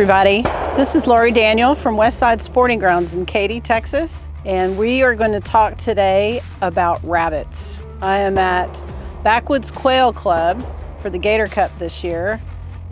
everybody. This is Laurie Daniel from Westside Sporting Grounds in Katy, Texas, and we are going to talk today about rabbits. I am at Backwoods Quail Club for the Gator Cup this year,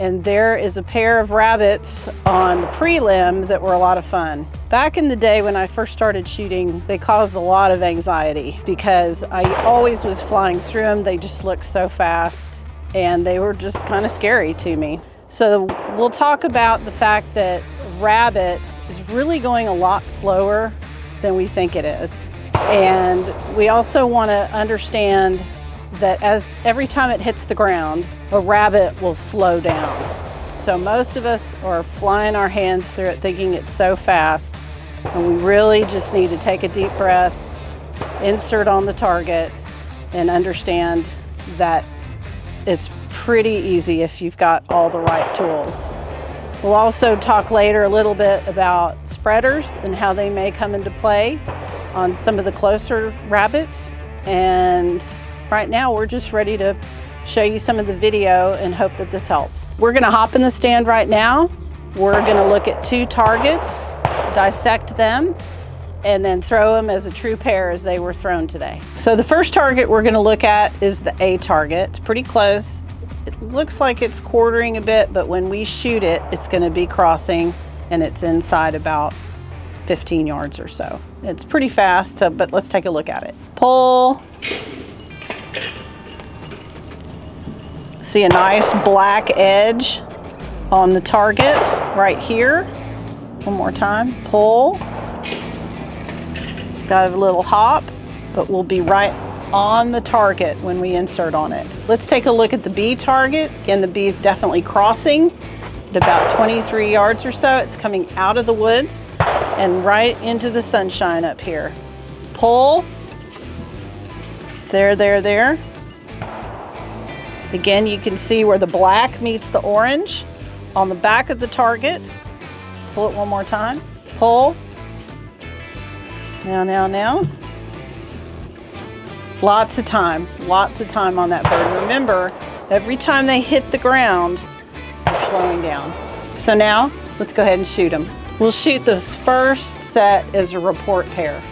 and there is a pair of rabbits on the prelim that were a lot of fun. Back in the day when I first started shooting, they caused a lot of anxiety because I always was flying through them. They just looked so fast and they were just kind of scary to me. So we'll talk about the fact that rabbit is really going a lot slower than we think it is. And we also want to understand that every time it hits the ground, a rabbit will slow down. So most of us are flying our hands through it thinking it's so fast, and we really just need to take a deep breath, insert on the target, and understand that it's pretty easy if you've got all the right tools. We'll also talk later a little bit about spreaders and how they may come into play on some of the closer rabbits. And right now we're just ready to show you some of the video and hope that this helps. We're gonna hop in the stand right now. We're gonna look at two targets, dissect them, and then throw them as a true pair as they were thrown today. So the first target we're gonna look at is the A target. It's pretty close. It looks like it's quartering a bit, but when we shoot it, it's gonna be crossing and it's inside about 15 yards or so. It's pretty fast, but let's take a look at it. Pull. See a nice black edge on the target right here. One more time, pull. Got a little hop, but we'll be right on the target when we insert on it. Let's take a look at the B target. Again, the B is definitely crossing at about 23 yards or so. It's coming out of the woods and right into the sunshine up here. Pull. There, there, there. Again, you can see where the black meets the orange on the back of the target. Pull it one more time. Pull. Now, now, now. Lots of time on that bird. Remember, every time they hit the ground, they're slowing down. So now, let's go ahead and shoot them. We'll shoot this first set as a report pair.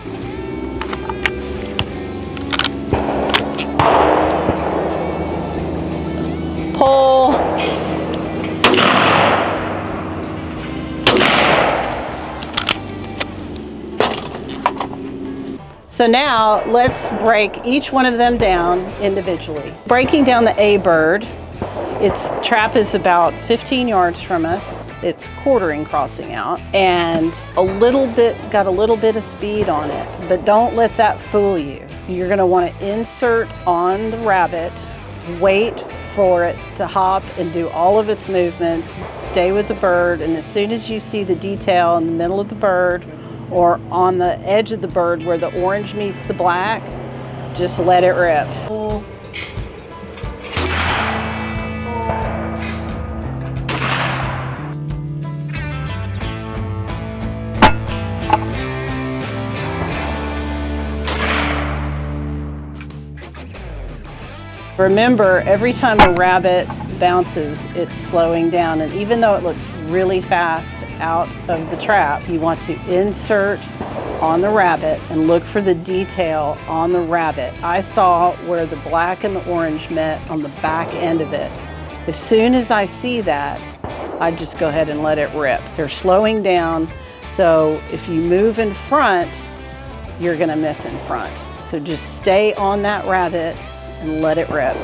Pull. So now let's break each one of them down individually. Breaking down the A bird, its trap is about 15 yards from us. It's quartering crossing out and got a little bit of speed on it, but don't let that fool you. You're gonna wanna insert on the rabbit, wait for it to hop and do all of its movements, stay with the bird, and as soon as you see the detail in the middle of the bird or on the edge of the bird where the orange meets the black, just let it rip. Remember, every time a rabbit bounces, it's slowing down, and even though it looks really fast out of the trap, you want to insert on the rabbit and look for the detail on the rabbit. I saw where the black and the orange met on the back end of it. As soon as I see that, I just go ahead and let it rip. They're slowing down, so if you move in front, you're gonna miss in front. So just stay on that rabbit and let it rip.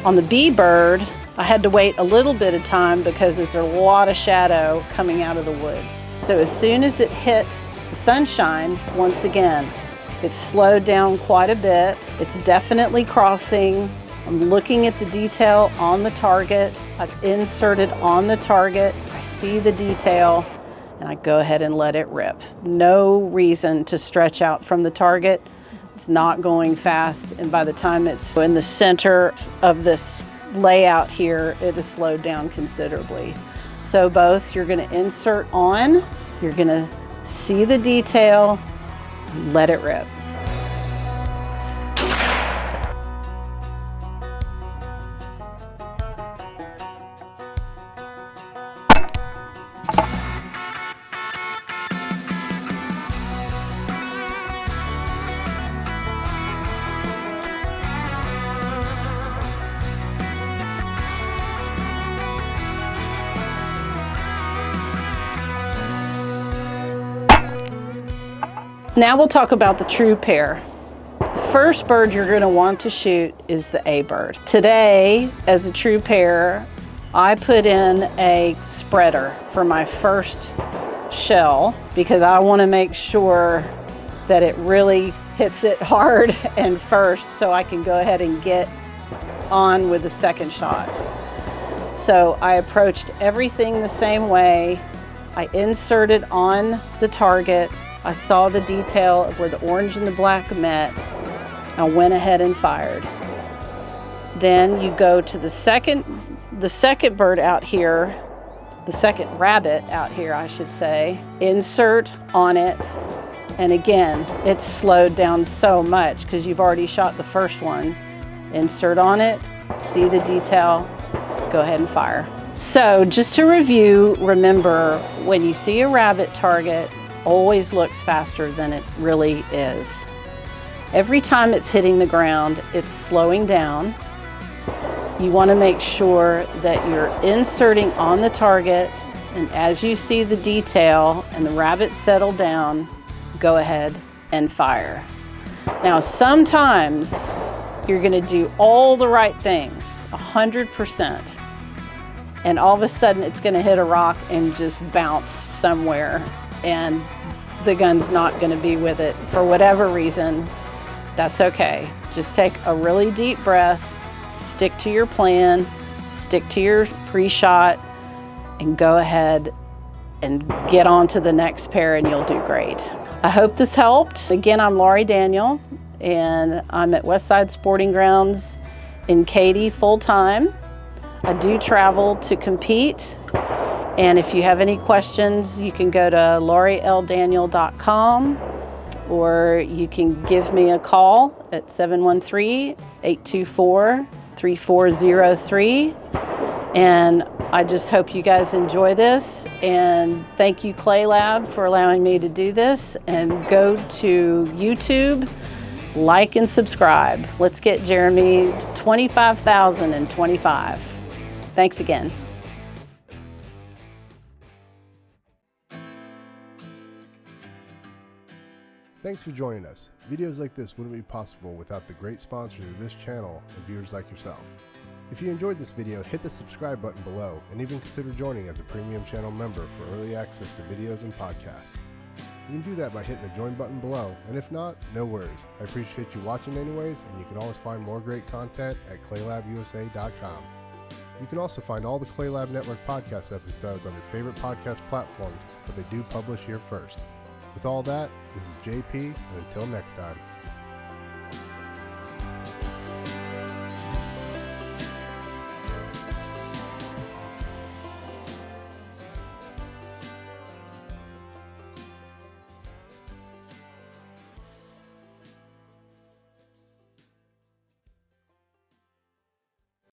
On the B bird, I had to wait a little bit of time because there's a lot of shadow coming out of the woods. So as soon as it hit the sunshine, once again, it slowed down quite a bit. It's definitely crossing. I'm looking at the detail on the target. I've inserted on the target. I see the detail and I go ahead and let it rip. No reason to stretch out from the target. It's not going fast, and by the time it's in the center of this layout here, it has slowed down considerably. So both, you're gonna insert on, you're gonna see the detail, let it rip. Now we'll talk about the true pair. The first bird you're going to want to shoot is the A bird. Today, as a true pair, I put in a spreader for my first shell because I want to make sure that it really hits it hard and first so I can go ahead and get on with the second shot. So I approached everything the same way. I inserted on the target. I saw the detail of where the orange and the black met. I went ahead and fired. Then you go to the second bird out here, the second rabbit out here, I should say. Insert on it. And again, it's slowed down so much because you've already shot the first one. Insert on it, see the detail, go ahead and fire. So just to review, remember when you see a rabbit target, always looks faster than it really is. Every time it's hitting the ground, it's slowing down. You want to make sure that you're inserting on the target, and as you see the detail and the rabbit settle down, go ahead and fire. Now sometimes you're going to do all the right things, 100%, and all of a sudden it's going to hit a rock and just bounce somewhere, and the gun's not going to be with it for whatever reason. That's okay. Just take a really deep breath, stick to your plan, stick to your pre-shot, and go ahead and get on to the next pair and you'll do great. I hope this helped. Again, I'm Laurie Daniel, and I'm at Westside Sporting Grounds in Katy full-time. I do travel to compete, and if you have any questions, you can go to laurieldaniel.com, or you can give me a call at 713-824-3403. And I just hope you guys enjoy this, and thank you Clay Lab for allowing me to do this, and go to YouTube, like and subscribe. Let's get Jeremy to 25,025. Thanks again. Thanks for joining us. Videos like this wouldn't be possible without the great sponsors of this channel and viewers like yourself. If you enjoyed this video, hit the subscribe button below, and even consider joining as a premium channel member for early access to videos and podcasts. You can do that by hitting the join button below, and if not, no worries. I appreciate you watching anyways, and you can always find more great content at claylabusa.com. You can also find all the Clay Lab Network podcast episodes on your favorite podcast platforms, but they do publish here first. With all that, this is JP, and until next time.